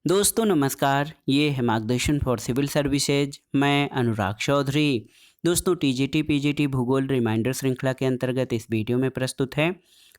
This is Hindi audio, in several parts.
दोस्तों नमस्कार, ये है मार्गदर्शन फॉर सिविल सर्विसेज। मैं अनुराग चौधरी। दोस्तों टीजीटी पीजीटी भूगोल रिमाइंडर श्रृंखला के अंतर्गत इस वीडियो में प्रस्तुत है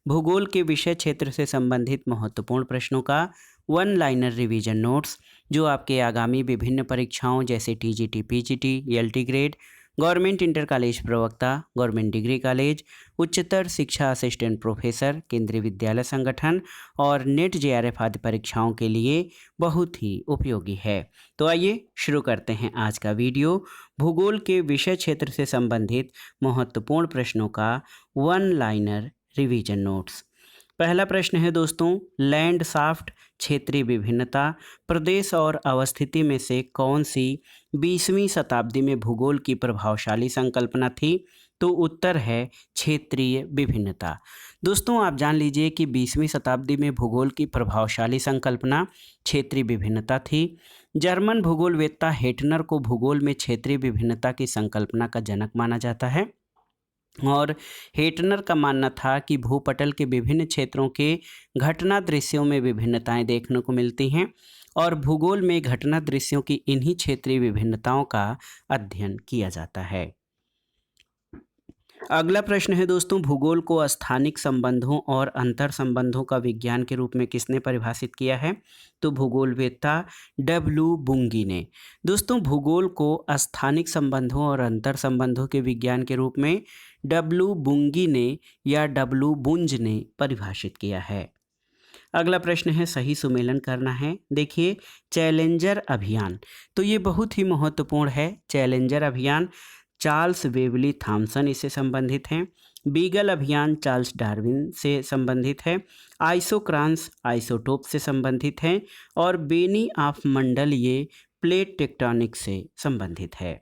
भूगोल के विषय क्षेत्र से संबंधित महत्वपूर्ण प्रश्नों का वन लाइनर रिवीजन नोट्स, जो आपके आगामी विभिन्न परीक्षाओं जैसे TGT PGT LT grade, government inter college प्रवक्ता, गवर्नमेंट डिग्री कॉलेज, उच्चतर शिक्षा असिस्टेंट प्रोफेसर, केंद्रीय विद्यालय संगठन और नेट जेआरएफ आदि परीक्षाओं के लिए बहुत ही उपयोगी है। तो आइए शुरू करते हैं आज का वीडियो भूगोल के विषय क्षेत्र से संबंधित महत्वपूर्ण प्रश्नों का वन लाइनर रिवीजन नोट्स। पहला प्रश्न है दोस्तों, लैंड शाफ्ट क्षेत्रीय विभिन्नता प्रदेश और अवस्थिति में से कौन सी 20वीं शताब्दी में भूगोल की प्रभावशाली संकल्पना थी? तो उत्तर है क्षेत्रीय विभिन्नता। दोस्तों आप जान लीजिए कि 20वीं शताब्दी में भूगोल की प्रभावशाली संकल्पना क्षेत्रीय विभिन्नता थी। जर्मन भूगोलवेत्ता हेटनर को भूगोल में क्षेत्रीय विभिन्नता की संकल्पना का जनक माना जाता है और हेटनर का मानना था कि भूपटल के विभिन्न क्षेत्रों के घटना दृश्यों में विभिन्नताएं देखने को मिलती हैं और भूगोल में घटना दृश्यों की इन्हीं क्षेत्रीय विभिन्नताओं का अध्ययन किया जाता है। अगला प्रश्न है दोस्तों, भूगोल को स्थानिक संबंधों और अंतर संबंधों का विज्ञान के रूप में किसने परिभाषित किया है? तो भूगोलवेत्ता डब्ल्यू बुंगी ने। दोस्तों भूगोल को स्थानिक संबंधों और अंतर संबंधों के विज्ञान के रूप में डब्ल्यू बुंगी ने या डब्ल्यू बुंज ने परिभाषित किया है। अगला प्रश्न है, सही सुमेलन करना है। देखिए चैलेंजर अभियान, तो ये बहुत ही महत्वपूर्ण है। चैलेंजर अभियान चार्ल्स वेवली थॉमसन इससे संबंधित हैं। बीगल अभियान चार्ल्स डार्विन से संबंधित है। आइसोक्रांस आइसोटोप से संबंधित हैं और बेनी ऑफ मंडल ये प्लेट टेक्टोनिक से संबंधित है।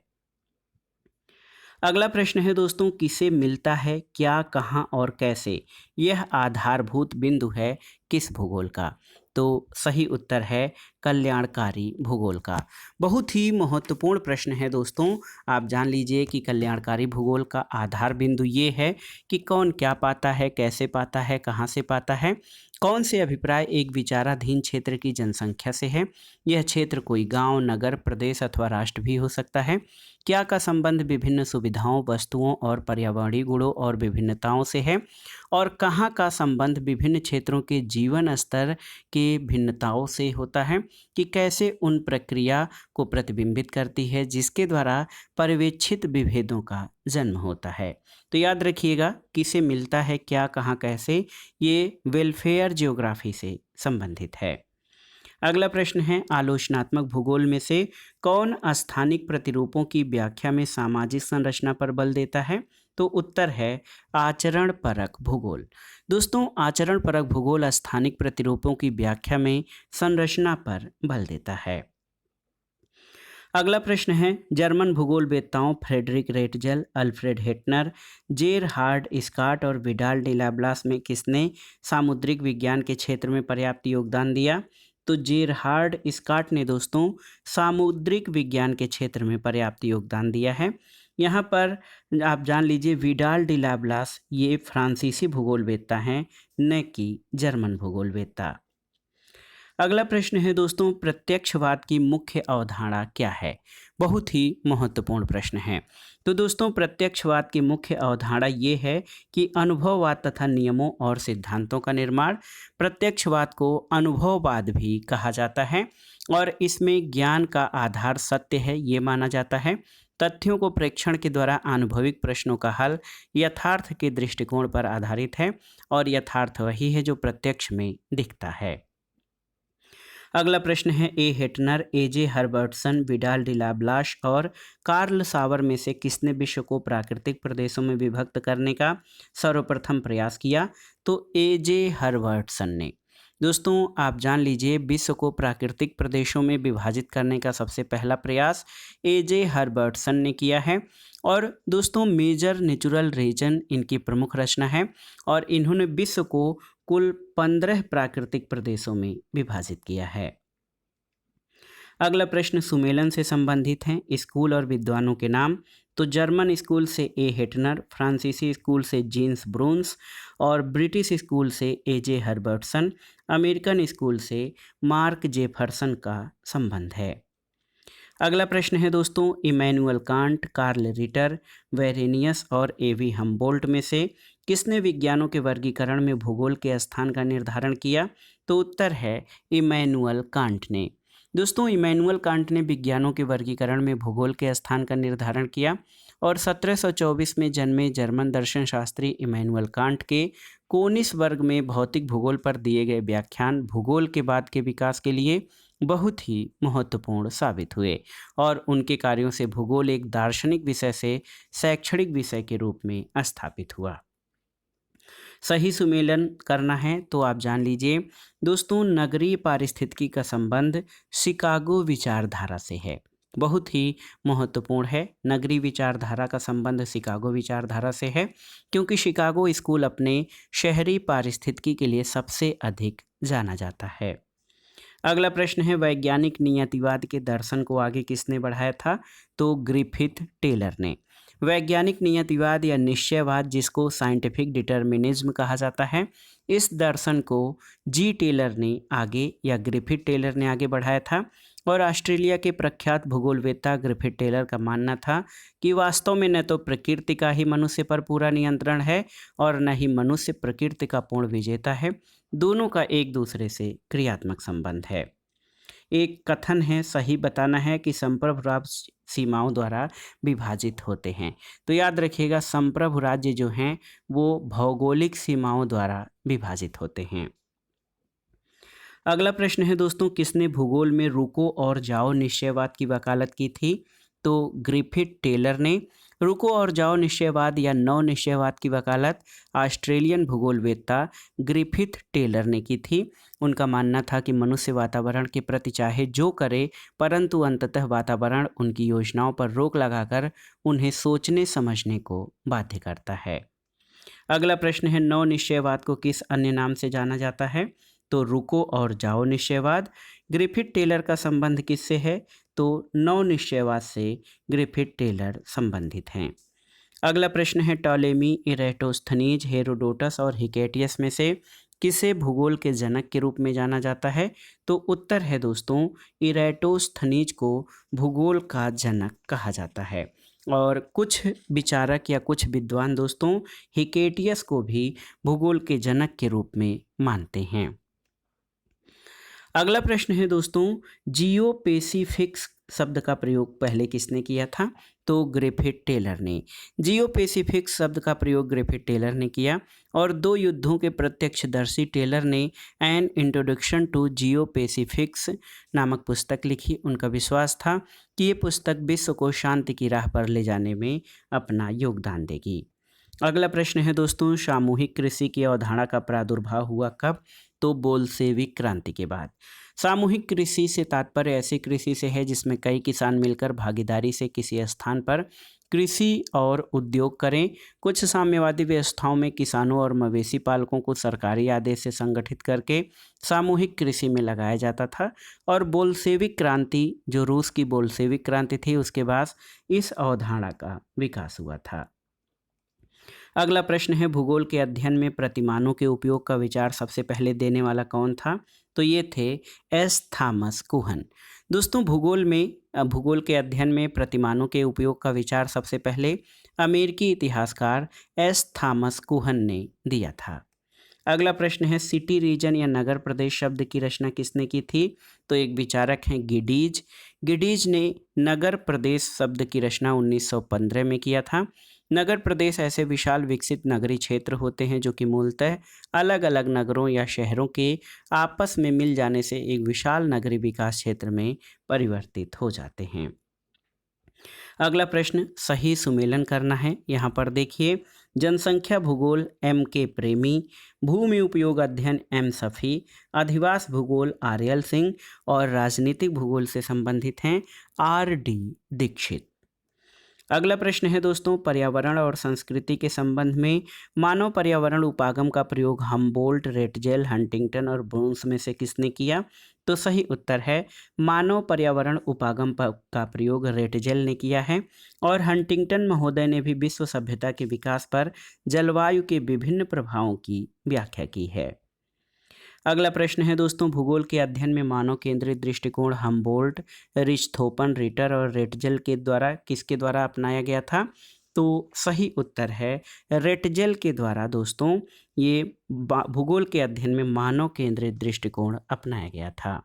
अगला प्रश्न है दोस्तों, किसे मिलता है क्या, कहाँ और कैसे? यह आधारभूत बिंदु है किस भूगोल का? तो सही उत्तर है कल्याणकारी भूगोल का। बहुत ही महत्वपूर्ण प्रश्न है दोस्तों। आप जान लीजिए कि कल्याणकारी भूगोल का आधार बिंदु ये है कि कौन क्या पाता है, कैसे पाता है, कहाँ से पाता है, कौन से अभिप्राय एक विचाराधीन क्षेत्र की जनसंख्या से है, यह क्षेत्र कोई गांव, नगर, प्रदेश अथवा राष्ट्र भी हो सकता है, क्या का संबंध विभिन्न सुविधाओं, वस्तुओं और पर्यावरणीय गुणों और विभिन्नताओं से है, और कहाँ का संबंध विभिन्न क्षेत्रों के जीवन स्तर के भिन्नताओं से होता है, कि कैसे उन प्रक्रिया को प्रतिबिंबित करती है जिसके द्वारा पर्यवेक्षित विभेदों का जन्म होता है। तो याद रखिएगा किसे मिलता है क्या, कहाँ, कैसे, ये वेलफेयर जियोग्राफी से संबंधित है। अगला प्रश्न है, आलोचनात्मक भूगोल में से कौन स्थानिक प्रतिरूपों की व्याख्या में सामाजिक संरचना पर बल देता है? तो उत्तर है आचरण परक भूगोल। दोस्तों आचरण परक भूगोल स्थानिक प्रतिरूपों की व्याख्या में संरचना पर बल देता है। अगला प्रश्न है, German भूगोलवेत्ताओं Frederick Ratzel, Alfred हेटनर, जेरहार्ड Scott और विडाल डी लाब्लास में किसने सामुद्रिक विज्ञान के क्षेत्र में पर्याप्त योगदान दिया? तो जेरहार्ड स्कॉट ने दोस्तों सामुद्रिक विज्ञान के क्षेत्र में पर्याप्त योगदान दिया है। यहाँ पर आप जान लीजिए विडाल डी लाब्लास ये फ्रांसीसी भूगोलवेत्ता हैं, न कि जर्मन भूगोलवेत्ता। अगला प्रश्न है दोस्तों, प्रत्यक्षवाद की मुख्य अवधारणा क्या है? बहुत ही महत्वपूर्ण प्रश्न है। तो दोस्तों प्रत्यक्षवाद की मुख्य अवधारणा ये है कि अनुभववाद तथा नियमों और सिद्धांतों का निर्माण। प्रत्यक्षवाद को अनुभववाद भी कहा जाता है और इसमें ज्ञान का आधार सत्य है ये माना जाता है। तथ्यों को प्रेक्षण के द्वारा आनुभविक प्रश्नों का हल यथार्थ के दृष्टिकोण पर आधारित है और यथार्थ वही है जो प्रत्यक्ष में दिखता है। अगला प्रश्न है, ए हेटनर, एजे हर्बर्टसन, विडाल डी लाब्लास और कार्ल सावर में से किसने विश्व को प्राकृतिक प्रदेशों में विभक्त करने का सर्वप्रथम प्रयास किया? तो एजे हर्बर्टसन ने। दोस्तों आप जान लीजिए विश्व को प्राकृतिक प्रदेशों में विभाजित करने का सबसे पहला प्रयास एजे हर्बर्टसन ने किया है और दोस्तों मेजर नेचुरल रीजन इनकी प्रमुख रचना है और इन्होंने विश्व को कुल 15 प्राकृतिक प्रदेशों में विभाजित किया है। अगला प्रश्न सुमेलन से संबंधित है। स्कूल और विद्वानों के नाम। तो जर्मन स्कूल से ए हिटनर, फ्रांसीसी स्कूल से जीन्स ब्रून्स और ब्रिटिश स्कूल से ए.जे. हर्बर्टसन, अमेरिकन स्कूल से मार्क जेफरसन का संबंध है। अगला प्रश्न है दोस्तों, Immanuel Kant, Carl Ritter, Varenius और ए.वी. हमबोल्ट में से किसने विज्ञानों के वर्गीकरण में भूगोल के स्थान का निर्धारण किया? तो उत्तर है इमैनुअल कांट ने। दोस्तों, इमैनुअल कांट ने विज्ञानों के वर्गीकरण में भूगोल के स्थान का निर्धारण किया और 1724 में जन्मे जर्मन दर्शन शास्त्री इमैनुअल कांट के कोनिस वर्ग में भौतिक भूगोल पर दिए गए व्याख्यान भूगोल के बाद के विकास के लिए बहुत ही महत्वपूर्ण साबित हुए और उनके कार्यों से भूगोल एक दार्शनिक विषय से शैक्षणिक विषय के रूप में स्थापित हुआ। सही सुमेलन करना है तो आप जान लीजिए दोस्तों, नगरीय पारिस्थितिकी का संबंध शिकागो विचारधारा से है। बहुत ही महत्वपूर्ण है, नगरीय विचारधारा का संबंध शिकागो विचारधारा से है क्योंकि शिकागो स्कूल अपने शहरी पारिस्थितिकी के लिए सबसे अधिक जाना जाता है। अगला प्रश्न है, वैज्ञानिक नियतिवाद के दर्शन को आगे किसने बढ़ाया था? तो ग्रिफिथ टेलर ने। वैज्ञानिक नियतिवाद या निश्चयवाद, जिसको साइंटिफिक डिटर्मिनिज्म कहा जाता है, इस दर्शन को जी टेलर ने आगे या ग्रिफिथ टेलर ने आगे बढ़ाया था और ऑस्ट्रेलिया के प्रख्यात भूगोलवेत्ता ग्रिफिथ टेलर का मानना था कि वास्तव में न तो प्रकृति का ही मनुष्य पर पूरा नियंत्रण है और न ही मनुष्य प्रकृति का पूर्ण विजेता है, दोनों का एक दूसरे से क्रियात्मक संबंध है। एक कथन है, सही बताना है कि संप्रभु राज्य सीमाओं द्वारा विभाजित होते हैं। तो याद रखिएगा, संप्रभु राज्य जो हैं वो भौगोलिक सीमाओं द्वारा विभाजित होते हैं। अगला प्रश्न है दोस्तों, किसने भूगोल में रुको और जाओ निश्चयवाद की वकालत की थी? तो ग्रिफिथ टेलर ने। रुको और जाओ निश्चयवाद या नव निश्चयवाद की वकालत ऑस्ट्रेलियन भूगोलवेत्ता ग्रिफिथ टेलर ने की थी। उनका मानना था कि मनुष्य वातावरण के प्रति चाहे जो करे, परंतु अंततः वातावरण उनकी योजनाओं पर रोक लगाकर उन्हें सोचने समझने को बाध्य करता है। अगला प्रश्न है, नव निश्चयवाद को किस अन्य नाम से जाना जाता है? तो रुको और जाओ निश्चयवाद। ग्रिफिथ टेलर का संबंध किससे है? तो नव निश्चयवाद से ग्रिफिथ टेलर संबंधित हैं। अगला प्रश्न है, टॉलेमी, इरेटोस्थनीज, हेरोडोटस और हिकेटियस में से किसे भूगोल के जनक के रूप में जाना जाता है? तो उत्तर है दोस्तों, इरेटोस्थनीज को भूगोल का जनक कहा जाता है और कुछ विचारक या कुछ विद्वान दोस्तों हिकेटियस को भी भूगोल के जनक के रूप में मानते हैं। अगला प्रश्न है दोस्तों, जियोपेसिफिक्स शब्द का प्रयोग पहले किसने किया था? तो ग्रिफिथ टेलर ने। जियोपेसिफिक्स शब्द का प्रयोग ग्रिफिथ टेलर ने किया और 2 युद्धों के प्रत्यक्षदर्शी टेलर ने एन इंट्रोडक्शन टू जियोपेसिफिक्स नामक पुस्तक लिखी। उनका विश्वास था कि ये पुस्तक विश्व को शांति की राह पर ले जाने में अपना योगदान देगी। अगला प्रश्न है दोस्तों, सामूहिक कृषि की अवधारणा का प्रादुर्भाव हुआ कब? तो बोल्शेविक क्रांति के बाद। सामूहिक कृषि से तात्पर्य ऐसी कृषि से है जिसमें कई किसान मिलकर भागीदारी से किसी स्थान पर कृषि और उद्योग करें। कुछ साम्यवादी व्यवस्थाओं में किसानों और मवेशी पालकों को सरकारी आदेश से संगठित करके सामूहिक कृषि में लगाया जाता था और बोल्शेविक क्रांति, जो रूस की बोल्शेविक क्रांति थी, उसके बाद इस अवधारणा का विकास हुआ था। अगला प्रश्न है, भूगोल के अध्ययन में प्रतिमानों के उपयोग का विचार सबसे पहले देने वाला कौन था? तो ये थे एस थॉमस कुहन। दोस्तों, भूगोल के अध्ययन में प्रतिमानों के उपयोग का विचार सबसे पहले अमेरिकी इतिहासकार एस थॉमस कुहन ने दिया था। अगला प्रश्न है, सिटी रीजन या नगर प्रदेश शब्द की रचना किसने की थी? तो एक विचारक हैं गिडीज। गिडीज ने नगर प्रदेश शब्द की रचना 1915 में किया था। नगर प्रदेश ऐसे विशाल विकसित नगरीय क्षेत्र होते हैं जो कि मूलतः अलग अलग नगरों या शहरों के आपस में मिल जाने से एक विशाल नगरीय विकास क्षेत्र में परिवर्तित हो जाते हैं। अगला प्रश्न, सही सुमेलन करना है। यहाँ पर देखिए, जनसंख्या भूगोल एम के प्रेमी, भूमि उपयोग अध्ययन एम सफ़ी, अधिवास भूगोल आर एल सिंह और राजनीतिक भूगोल से संबंधित हैं आर डी दीक्षित। अगला प्रश्न है दोस्तों, पर्यावरण और संस्कृति के संबंध में मानव पर्यावरण उपागम का प्रयोग हम्बोल्ट, रेटजेल, हंटिंगटन और ब्रूंस में से किसने किया? तो सही उत्तर है मानव पर्यावरण उपागम का प्रयोग रेटजेल ने किया है। और हंटिंगटन महोदय ने भी विश्व सभ्यता के विकास पर जलवायु के विभिन्न प्रभावों की व्याख्या की है। अगला प्रश्न है दोस्तों, भूगोल के अध्ययन में मानव केंद्रित दृष्टिकोण हम्बोल्ट, रिच्थोफन, रिटर और रेटजेल के द्वारा किसके द्वारा अपनाया गया था? तो सही उत्तर है रेटजेल के द्वारा दोस्तों ये भूगोल के अध्ययन में मानव केंद्रित दृष्टिकोण अपनाया गया था।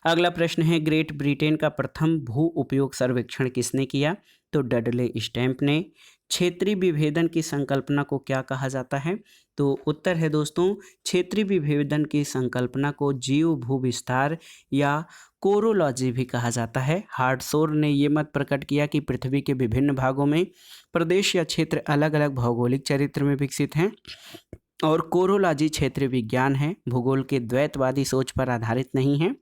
अगला प्रश्न है, ग्रेट ब्रिटेन का प्रथम भू उपयोग सर्वेक्षण किसने किया? तो डडले स्टैम्प ने। क्षेत्रीय विभेदन की संकल्पना को क्या कहा जाता है? तो उत्तर है दोस्तों, क्षेत्रीय विभेदन की संकल्पना को जीव भू विस्तार या कोरोलॉजी भी कहा जाता है। हार्डशोर ने ये मत प्रकट किया कि पृथ्वी के विभिन्न भागों में प्रदेश या क्षेत्र अलग अलग भौगोलिक चरित्र में विकसित हैं और कोरोलॉजी क्षेत्रीय विज्ञान है, भूगोल के द्वैतवादी सोच पर आधारित नहीं है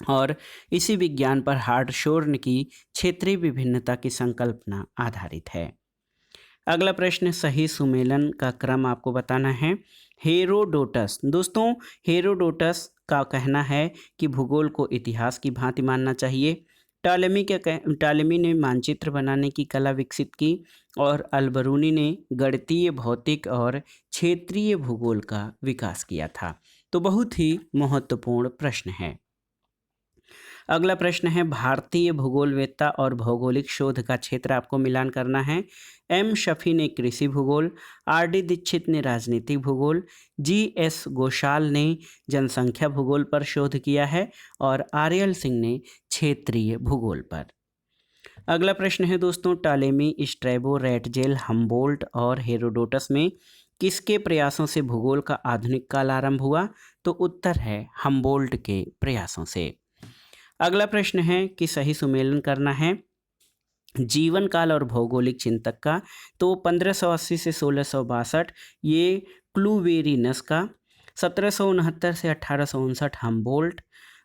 और इसी विज्ञान पर हार्डशोर की क्षेत्रीय विभिन्नता की संकल्पना आधारित है। अगला प्रश्न, सही सुमेलन का क्रम आपको बताना है। हेरोडोटस, दोस्तों हेरोडोटस का कहना है कि भूगोल को इतिहास की भांति मानना चाहिए। टालेमी ने मानचित्र बनाने की कला विकसित की और अलबरूनी ने गणितीय, भौतिक और क्षेत्रीय भूगोल का विकास किया था। तो बहुत ही महत्वपूर्ण प्रश्न है। अगला प्रश्न है, भारतीय भूगोलवेत्ता और भौगोलिक शोध का क्षेत्र आपको मिलान करना है। एम शफी ने कृषि भूगोल, आर डी दीक्षित ने राजनीतिक भूगोल, जी एस घोषाल ने जनसंख्या भूगोल पर शोध किया है और आर एल सिंह ने क्षेत्रीय भूगोल पर। अगला प्रश्न है दोस्तों, टालेमी, स्ट्रैबो, रेटजेल, हम्बोल्ट और हेरोडोटस में किसके प्रयासों से भूगोल का आधुनिक काल आरंभ हुआ? तो उत्तर है हम्बोल्ट के प्रयासों से। अगला प्रश्न है कि सही सुमेलन करना है जीवन काल और भौगोलिक चिंतक का। तो 1580 से 1662 ये क्लूवेरिनस का, 1769 से 1859 हम्बोल्ट,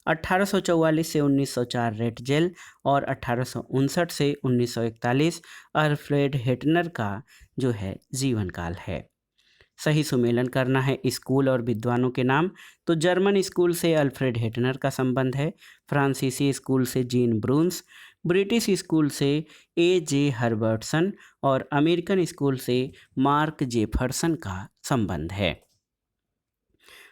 1844 से 1904 रेटजेल और 1859 से 1941 अल्फ्रेड हेटनर का जो है जीवन काल है। सही सुमेलन करना है स्कूल और विद्वानों के नाम। तो जर्मन स्कूल से अल्फ्रेड हेटनर का संबंध है, फ्रांसीसी स्कूल से जीन ब्रून्स, ब्रिटिश स्कूल से ए जे हर्बर्टसन और अमेरिकन स्कूल से मार्क जेफरसन का संबंध है।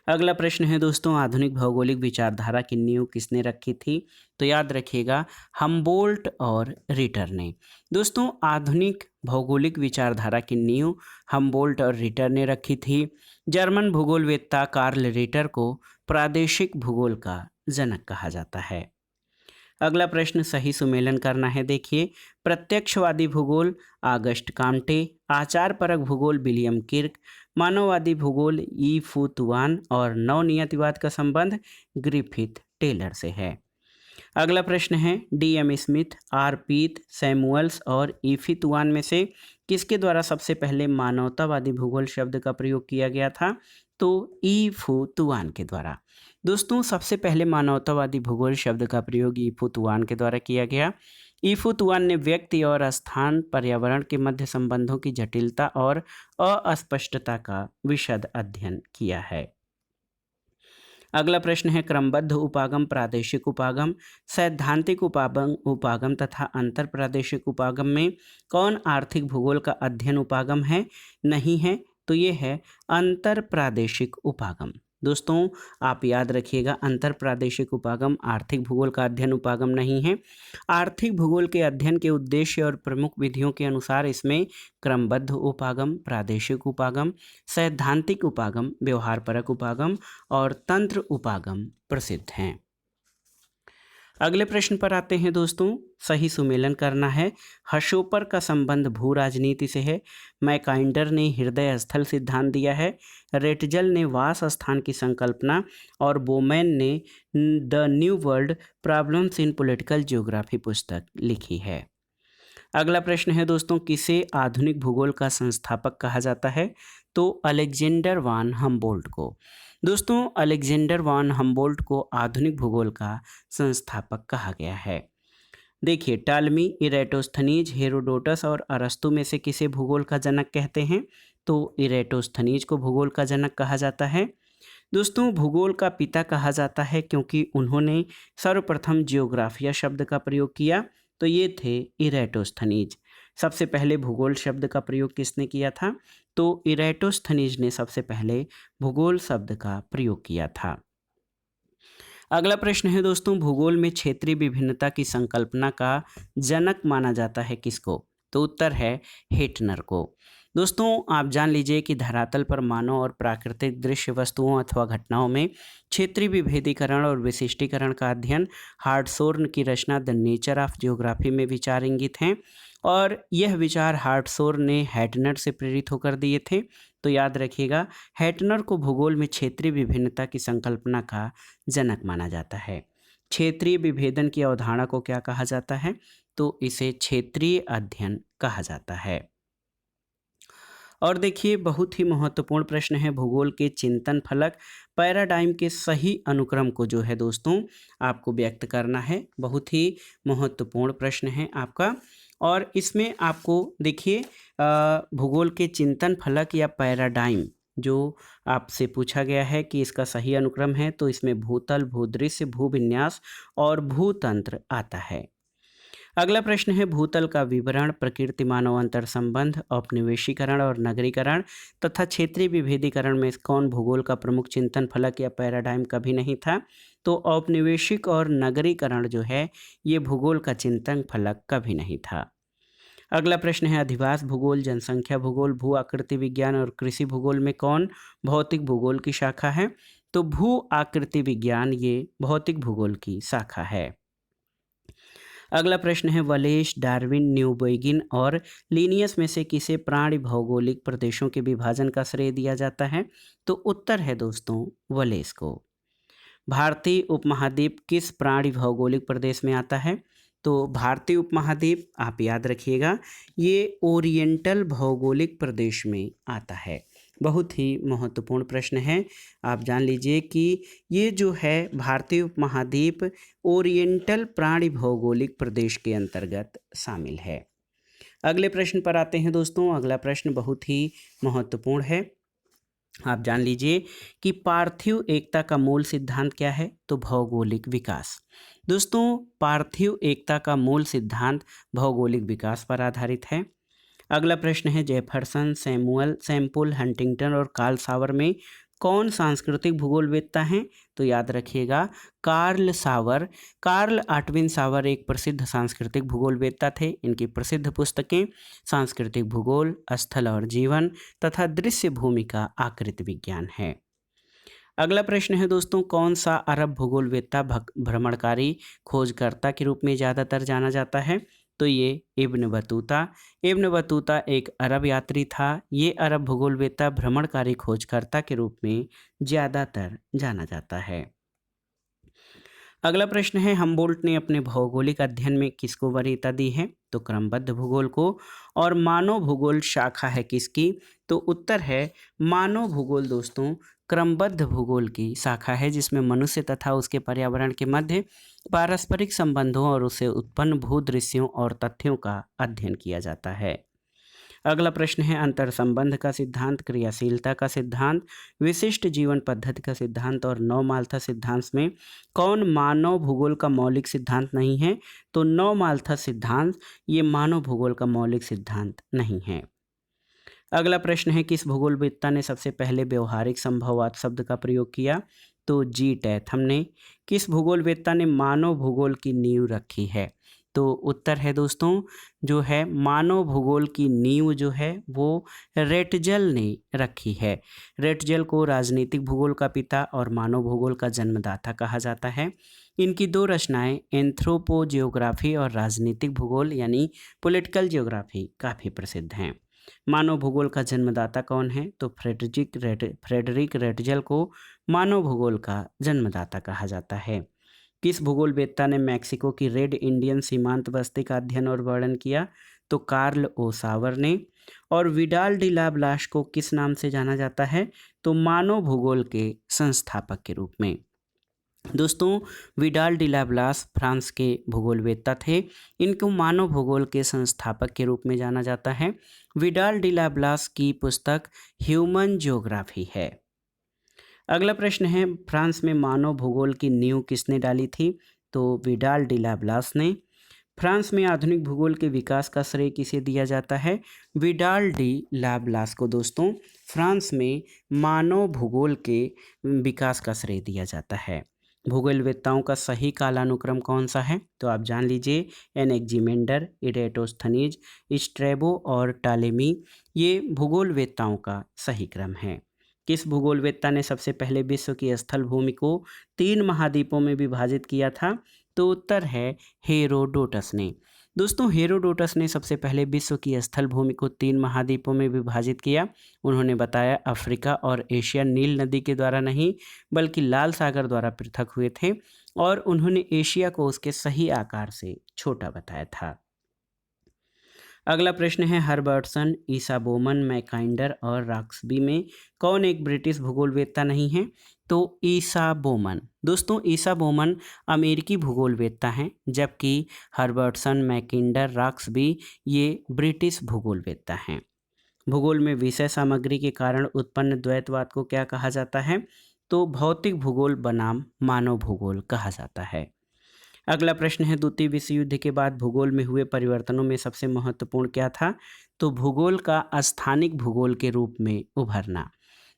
अगला प्रश्न है दोस्तों, आधुनिक भौगोलिक विचारधारा की नींव किसने रखी थी? तो याद रखिएगा हम्बोल्ट और रिटर ने। दोस्तों आधुनिक भौगोलिक विचारधारा की नींव हम्बोल्ट और रिटर ने रखी थी। जर्मन भूगोलवेत्ता कार्ल रिटर को प्रादेशिक भूगोल का जनक कहा जाता है। अगला प्रश्न सही सुमेलन करना है। देखिए, प्रत्यक्षवादी भूगोल आगस्ट काम्टे, आचार परक भूगोल विलियम किर्क, मानववादी भूगोल ई फू तुआन और नवनियतिवाद का संबंध ग्रिफिथ टेलर से है। अगला प्रश्न है डी एम स्मिथ, आर पीत, सैमुअल्स और ईफी तुआन में से किसके द्वारा सबसे पहले मानवतावादी भूगोल शब्द का प्रयोग किया गया था? तो ई फू तुआन के द्वारा। दोस्तों सबसे पहले मानवतावादी भूगोल शब्द का प्रयोग ई फू तुआन के द्वारा किया गया। ई फू तुआन ने व्यक्ति और स्थान पर्यावरण के मध्य संबंधों की जटिलता और अस्पष्टता का विशद अध्ययन किया है। अगला प्रश्न है क्रमबद्ध उपागम, प्रादेशिक उपागम, सैद्धांतिक उपागम तथा अंतर प्रादेशिक उपागम में कौन आर्थिक भूगोल का अध्ययन उपागम है? नहीं है, तो ये है अंतर प्रादेशिक उपागम। दोस्तों आप याद रखिएगा अंतर प्रादेशिक उपागम आर्थिक भूगोल का अध्ययन उपागम नहीं है। आर्थिक भूगोल के अध्ययन के उद्देश्य और प्रमुख विधियों के अनुसार इसमें क्रमबद्ध उपागम, प्रादेशिक उपागम, सैद्धांतिक उपागम, व्यवहारपरक उपागम और तंत्र उपागम प्रसिद्ध हैं। अगले प्रश्न पर आते हैं दोस्तों, सही सुमेलन करना है। हशोपर का संबंध भू राजनीति से है। मैकाइंडर ने हृदय स्थल सिद्धांत दिया है। रेटजल ने वास स्थान की संकल्पना और बोमैन ने the new world problems in political geography पुस्तक लिखी है। अगला प्रश्न है दोस्तों, किसे आधुनिक भूगोल का संस्थापक कहा जाता है? तो अलेक्जेंडर वान हम्बोल्ट को। दोस्तों अलेक्जेंडर वान हम्बोल्ट को आधुनिक भूगोल का संस्थापक कहा गया है। देखिए, टालमी, इरेटोस्थनीज, हेरोडोटस और अरस्तु में से किसे भूगोल का जनक कहते हैं? तो इरेटोस्थनीज को भूगोल का जनक कहा जाता है। दोस्तों, भूगोल का पिता कहा जाता है क्योंकि उन्होंने सर्वप्रथम जियोग्राफिया शब्द का प्रयोग किया, तो ये थे इरेटोस्थनीज। सबसे पहले भूगोल शब्द का प्रयोग किसने किया था? तो इरेटोस्थनीज ने सबसे पहले भूगोल शब्द का प्रयोग किया था। अगला प्रश्न है दोस्तों, भूगोल में क्षेत्रीय विभिन्नता की संकल्पना का जनक माना जाता है किसको? तो उत्तर है हेटनर को। दोस्तों, आप जान लीजिए कि धरातल पर मानव और प्राकृतिक दृश्य वस्तुओं अथवा घटनाओं में क्षेत्रीय विभेदीकरण और विशिष्टीकरण का अध्ययन हार्टशोर्न की रचना द नेचर ऑफ जियोग्राफी में विचार इंगित हैं, और यह विचार हार्टशोर्न ने हेटनर से प्रेरित होकर दिए थे। तो याद रखिएगा, हेटनर को भूगोल में क्षेत्रीय विभिन्नता की संकल्पना का जनक माना जाता है। क्षेत्रीय विभेदन की अवधारणा को क्या कहा जाता है? तो इसे क्षेत्रीय अध्ययन कहा जाता है। और देखिए, बहुत ही महत्वपूर्ण प्रश्न है, भूगोल के चिंतन फलक पैराडाइम के सही अनुक्रम को जो है दोस्तों आपको व्यक्त करना है। बहुत ही महत्वपूर्ण प्रश्न है आपका, और इसमें आपको देखिए भूगोल के चिंतन फलक या पैराडाइम जो आपसे पूछा गया है कि इसका सही अनुक्रम है, तो इसमें भूतल, भूदृश्य, भूविन्यास और भूतंत्र आता है। अगला प्रश्न है, भूतल का विवरण, प्रकृति मानव अंतर संबंध, औपनिवेशीकरण और नगरीकरण तथा क्षेत्रीय विभेदीकरण में कौन भूगोल का प्रमुख चिंतन फलक या पैराडाइम कभी नहीं था? तो औपनिवेशिक और नगरीकरण जो है ये भूगोल का चिंतन फलक कभी नहीं था। अगला प्रश्न है, अधिवास भूगोल, जनसंख्या भूगोल, भू आकृति विज्ञान और कृषि भूगोल में कौन भौतिक भूगोल की शाखा है? तो भू आकृति विज्ञान ये भौतिक भूगोल की शाखा है। अगला प्रश्न है, वलेश, डार्विन, न्यूबेगिन और लिनियस में से किसे प्राणी भौगोलिक प्रदेशों के विभाजन का श्रेय दिया जाता है? तो उत्तर है दोस्तों वलेस को। भारतीय उपमहाद्वीप किस प्राणी भौगोलिक प्रदेश में आता है? तो भारतीय उपमहाद्वीप आप याद रखिएगा ये ओरिएंटल भौगोलिक प्रदेश में आता है। बहुत ही महत्वपूर्ण प्रश्न है, आप जान लीजिए कि ये जो है भारतीय उपमहाद्वीप ओरिएंटल प्राणी भौगोलिक प्रदेश के अंतर्गत शामिल है। अगले प्रश्न पर आते हैं दोस्तों। अगला प्रश्न बहुत ही महत्वपूर्ण है, आप जान लीजिए कि पार्थिव एकता का मूल सिद्धांत क्या है? तो भौगोलिक विकास। दोस्तों, पार्थिव एकता का मूल सिद्धांत भौगोलिक विकास पर आधारित है। अगला प्रश्न है, जेफरसन, सैमुअल, सैम्पुल, हंटिंगटन और कार्ल सावर में कौन सांस्कृतिक भूगोलवेत्ता हैं? तो याद रखिएगा कार्ल सावर। कार्ल आटविन सावर एक प्रसिद्ध सांस्कृतिक भूगोलवेत्ता थे। इनकी प्रसिद्ध पुस्तकें सांस्कृतिक भूगोल, स्थल और जीवन तथा दृश्य भूमिका आकृति विज्ञान है। अगला प्रश्न है दोस्तों, कौन सा अरब भूगोलवेत्ता भ्रमणकारी खोजकर्ता के रूप में ज़्यादातर जाना जाता है? तो ये इब्न बतूता। इब्न बतूता एक अरब यात्री था। ये अरब भूगोलवेत्ता भ्रमणकारी खोजकर्ता के रूप में ज़्यादातर जाना जाता है। अगला प्रश्न है, हमबोल्ट ने अपने भौगोलिक अध्ययन में किसको वरीयता दी है? तो क्रमबद्ध भूगोल को। और मानव भूगोल शाखा है किसकी? तो उत्तर है मानव भूगोल दोस्तों क्रमबद्ध भूगोल की शाखा है, जिसमें मनुष्य तथा उसके पर्यावरण के मध्य पारस्परिक संबंधों और उससे उत्पन्न भूदृश्यों और तथ्यों का अध्ययन किया जाता है। अगला प्रश्न है, अंतर संबंध का सिद्धांत, क्रियाशीलता का सिद्धांत, विशिष्ट जीवन पद्धति का सिद्धांत और नौ माल्था सिद्धांत में कौन मानव भूगोल का मौलिक सिद्धांत नहीं है? तो नौ माल्था सिद्धांत ये मानव भूगोल का मौलिक सिद्धांत नहीं है। अगला प्रश्न है, किस भूगोलवेत्ता ने सबसे पहले व्यवहारिक संभववाद शब्द का प्रयोग किया? तो जी टैथम ने। किस भूगोलवेत्ता ने मानव भूगोल की नींव रखी है? तो उत्तर है दोस्तों जो है मानव भूगोल की नींव जो है वो रेटजल ने रखी है। रेटजल को राजनीतिक भूगोल का पिता और मानव भूगोल का जन्मदाता कहा जाता है। इनकी दो रचनाएं एंथ्रोपोजियोग्राफी और राजनीतिक भूगोल यानी पॉलिटिकल जियोग्राफी काफ़ी प्रसिद्ध हैं। मानव भूगोल का जन्मदाता कौन है? तो फ्रेडरिक रेटजल को मानव भूगोल का जन्मदाता कहा जाता है। किस भूगोलवेत्ता ने मैक्सिको की रेड इंडियन सीमांत बस्ती का अध्ययन और वर्णन किया? तो कार्ल ओ सावर ने। और विडाल डी ला ब्लाश को किस नाम से जाना जाता है? तो मानव भूगोल के संस्थापक के रूप में। दोस्तों, विडाल डी लाब्लास फ्रांस के भूगोलवेत्ता थे। इनको मानव भूगोल के संस्थापक के रूप में जाना जाता है। विडाल डी लाब्लास की पुस्तक ह्यूमन ज्योग्राफी है। अगला प्रश्न है, फ्रांस में मानव भूगोल की नींव किसने डाली थी? तो विडाल डी लाब्लास ने। फ्रांस में आधुनिक भूगोल के विकास का श्रेय किसे दिया जाता है? विडाल डी लाब्लास को दोस्तों फ्रांस में मानव भूगोल के विकास का श्रेय दिया जाता है। भूगोलवेत्ताओं का सही कालानुक्रम कौन सा है? तो आप जान लीजिए, एनेक्जिमेंडर, इरेटोस्थनीज, स्ट्रैबो और टालेमी, ये भूगोलवेत्ताओं का सही क्रम है। किस भूगोलवेत्ता ने सबसे पहले विश्व की स्थल भूमि को 3 महाद्वीपों में विभाजित किया था? तो उत्तर है हेरोडोटस ने। दोस्तों, हेरोडोटस ने सबसे पहले विश्व की स्थल भूमि को 3 महाद्वीपों में विभाजित किया। उन्होंने बताया अफ्रीका और एशिया नील नदी के द्वारा नहीं बल्कि लाल सागर द्वारा पृथक हुए थे, और उन्होंने एशिया को उसके सही आकार से छोटा बताया था। अगला प्रश्न है, हर्बर्टसन, ईसा बोमन, मैकाइंडर और रॉक्सबी में कौन एक ब्रिटिश भूगोलवेत्ता नहीं है? तो ईसा बोमन। दोस्तों, ईसा बोमन अमेरिकी भूगोलवेत्ता हैं, जबकि हर्बर्टसन, मैकिंडर, रॉक्सबी ये ब्रिटिश भूगोलवेत्ता हैं। भूगोल में विषय सामग्री के कारण उत्पन्न द्वैतवाद को क्या कहा जाता है? तो भौतिक भूगोल बनाम मानव भूगोल कहा जाता है। अगला प्रश्न है, द्वितीय विश्व युद्ध के बाद भूगोल में हुए परिवर्तनों में सबसे महत्वपूर्ण क्या था? तो भूगोल का स्थानिक भूगोल के रूप में उभरना।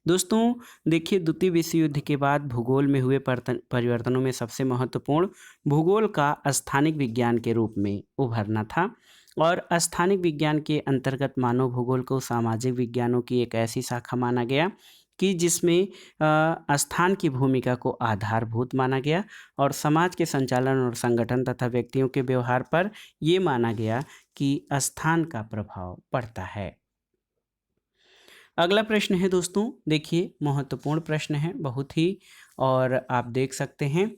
दोस्तों देखिए, द्वितीय विश्व युद्ध के बाद भूगोल में हुए परिवर्तनों में सबसे महत्वपूर्ण भूगोल का स्थानिक विज्ञान के रूप में उभरना था। और स्थानिक विज्ञान के अंतर्गत मानव भूगोल को सामाजिक विज्ञानों की एक ऐसी शाखा माना गया कि जिसमें स्थान की भूमिका को आधारभूत माना गया, और समाज के संचालन और संगठन तथा व्यक्तियों के व्यवहार पर ये माना गया कि स्थान का प्रभाव पड़ता है। अगला प्रश्न है दोस्तों, देखिए महत्वपूर्ण प्रश्न है बहुत ही, और आप देख सकते हैं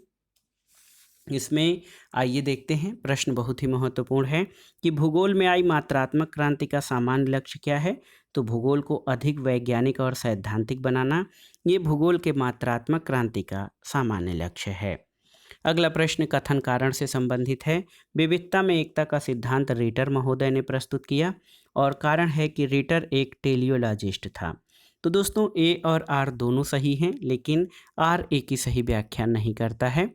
इसमें। आइए देखते हैं, प्रश्न बहुत ही महत्वपूर्ण है कि भूगोल में आई मात्रात्मक क्रांति का सामान्य लक्ष्य क्या है? तो भूगोल को अधिक वैज्ञानिक और सैद्धांतिक बनाना, ये भूगोल के मात्रात्मक क्रांति का सामान्य लक्ष्य है। अगला प्रश्न कथन कारण से संबंधित है। विविधता में एकता का सिद्धांत रीटर महोदय ने प्रस्तुत किया, और कारण है कि रीटर एक टेलियोलॉजिस्ट था। तो दोस्तों, ए और आर दोनों सही हैं, लेकिन आर ए की सही व्याख्या नहीं करता है।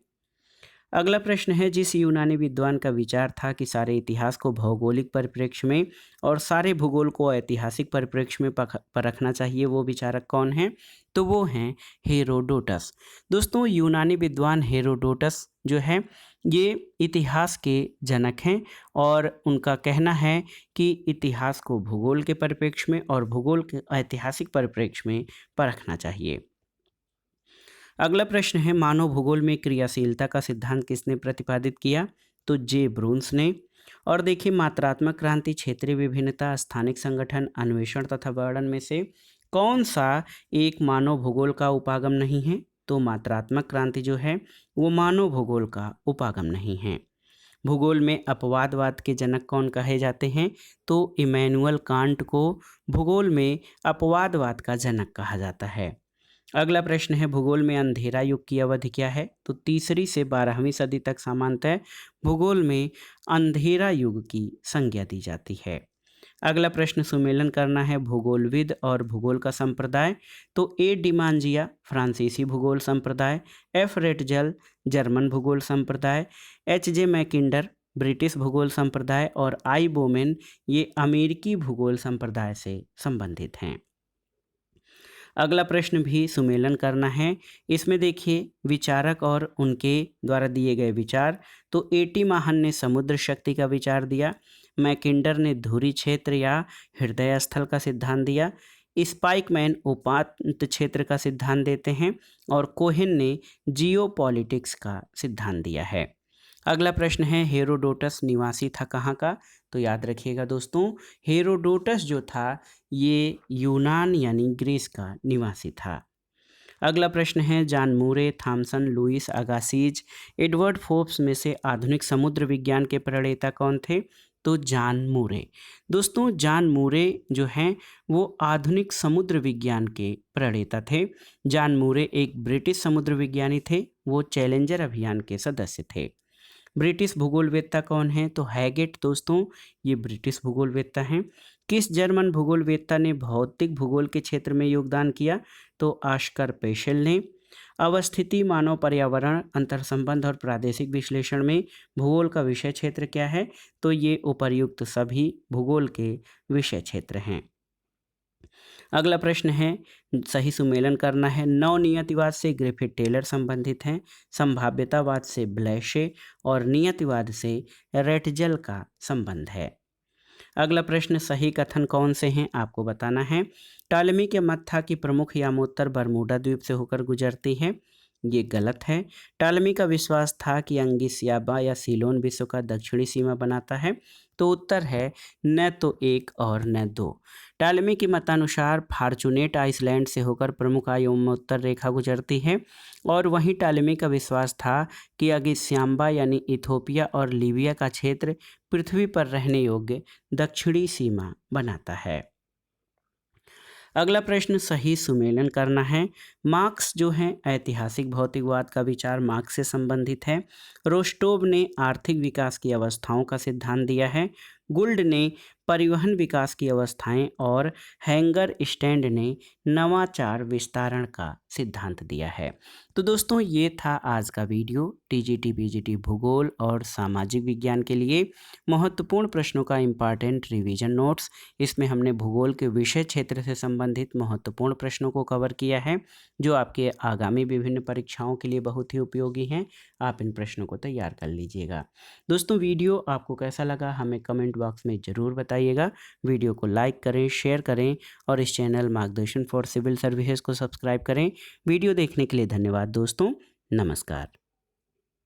अगला प्रश्न है, जिस यूनानी विद्वान का विचार था कि सारे इतिहास को भौगोलिक परिप्रेक्ष्य में और सारे भूगोल को ऐतिहासिक परिप्रेक्ष्य में परखना चाहिए, वो विचारक कौन है? तो वो हैं हेरोडोटस। दोस्तों, यूनानी विद्वान हेरोडोटस जो है ये इतिहास के जनक हैं, और उनका कहना है कि इतिहास को भूगोल के परिप्रेक्ष्य में और भूगोल के ऐतिहासिक परिप्रेक्ष्य में परखना चाहिए। अगला प्रश्न है, मानव भूगोल में क्रियाशीलता का सिद्धांत किसने प्रतिपादित किया? तो जे ब्रून्स ने। और देखिए, मात्रात्मक क्रांति, क्षेत्रीय विभिन्नता, स्थानिक संगठन, अन्वेषण तथा वर्णन में से कौन सा एक मानव भूगोल का उपागम नहीं है? तो मात्रात्मक क्रांति जो है वो मानव भूगोल का उपागम नहीं है। भूगोल में अपवादवाद के जनक कौन कहे जाते हैं? तो इमैनुअल कांट को भूगोल में अपवादवाद का जनक कहा जाता है। अगला प्रश्न है, भूगोल में अंधेरा युग की अवधि क्या है? तो 3वीं से 12वीं सदी तक सामान्यतः भूगोल में अंधेरा युग की संज्ञा दी जाती है। अगला प्रश्न, सुमेलन करना है भूगोलविद और भूगोल का संप्रदाय। तो ए डिमांजिया फ्रांसीसी भूगोल संप्रदाय, एफ रेटजल जर्मन भूगोल संप्रदाय, एच जे मैकिंडर ब्रिटिश भूगोल संप्रदाय, और आई बोमेन ये अमेरिकी भूगोल संप्रदाय से संबंधित हैं। अगला प्रश्न भी सुमेलन करना है। इसमें देखिए, विचारक और उनके द्वारा दिए गए विचार। तो एटी माहन ने समुद्र शक्ति का विचार दिया, मैकिंडर ने धुरी क्षेत्र या हृदय स्थल का सिद्धांत दिया, स्पाइकमैन उपांत क्षेत्र का सिद्धांत देते हैं, और कोहेन ने जियोपॉलिटिक्स का सिद्धांत दिया है। अगला प्रश्न है, हेरोडोटस निवासी था कहाँ का? तो याद रखिएगा दोस्तों, हेरोडोटस जो था ये यूनान यानी ग्रीस का निवासी था। अगला प्रश्न है, जॉन मूरे, थॉमसन, लुईस अगासिज, एडवर्ड फोर्ब्स में से आधुनिक समुद्र विज्ञान के प्रणेता कौन थे? तो जॉन मूरे। दोस्तों, जॉन मूरे जो हैं वो आधुनिक समुद्र विज्ञान के प्रणेता थे। जॉन मूरे एक ब्रिटिश समुद्र विज्ञानी थे, वो चैलेंजर अभियान के सदस्य थे। ब्रिटिश भूगोलवेत्ता कौन है? तो हैगेट दोस्तों, ये ब्रिटिश भूगोलवेत्ता हैं। किस जर्मन भूगोलवेत्ता ने भौतिक भूगोल के क्षेत्र में योगदान किया? तो ऑस्कर पेशेल ने। अवस्थिति, मानव पर्यावरण, अंतर्संबंध और प्रादेशिक विश्लेषण में भूगोल का विषय क्षेत्र क्या है? तो ये उपर्युक्त सभी भूगोल के विषय क्षेत्र हैं। अगला प्रश्न है, सही सुमेलन करना है। नवनियतिवाद से ग्रिफिथ टेलर संबंधित हैं, संभाव्यतावाद से ब्लैशे और नियतिवाद से रेटजल का संबंध है। अगला प्रश्न, सही कथन कौन से हैं आपको बताना है। टालेमी के मत था कि प्रमुख यामोत्तर बरमूडा द्वीप से होकर गुजरती है, ये गलत है। टालेमी का विश्वास था कि अंगिस याबा या सीलोन विश्व का दक्षिणी सीमा बनाता है, तो उत्तर है न तो एक और न दो। टालेमी के मतानुसार फॉर्चूनेट आइसलैंड से होकर प्रमुख यामोत्तर रेखा गुजरती है, और वहीं टालेमी का विश्वास था कि अगिस्याम्बा यानी इथोपिया और लीबिया का क्षेत्र पृथ्वी पर रहने योग्य दक्षिणी सीमा बनाता है। अगला प्रश्न, सही सुमेलन करना है। मार्क्स जो है ऐतिहासिक भौतिकवाद का विचार मार्क्स से संबंधित है। रोस्टोव ने आर्थिक विकास की अवस्थाओं का सिद्धांत दिया है। गुल्ड ने परिवहन विकास की अवस्थाएं और हैंगर स्टैंड ने नवाचार विस्तारण का सिद्धांत दिया है। तो दोस्तों, ये था आज का वीडियो टीजीटी पीजीटी भूगोल और सामाजिक विज्ञान के लिए महत्वपूर्ण प्रश्नों का इम्पॉर्टेंट रिवीजन नोट्स। इसमें हमने भूगोल के विषय क्षेत्र से संबंधित महत्वपूर्ण प्रश्नों को कवर किया है, जो आपके आगामी विभिन्न परीक्षाओं के लिए बहुत ही उपयोगी हैं। आप इन प्रश्नों को तैयार कर लीजिएगा। दोस्तों, वीडियो आपको कैसा लगा हमें कमेंट बॉक्स में ज़रूर बताइएगा। वीडियो को लाइक करें, शेयर करें और इस चैनल मार्गदर्शन फॉर सिविल सर्विसेज को सब्सक्राइब करें। वीडियो देखने के लिए धन्यवाद दोस्तों। नमस्कार।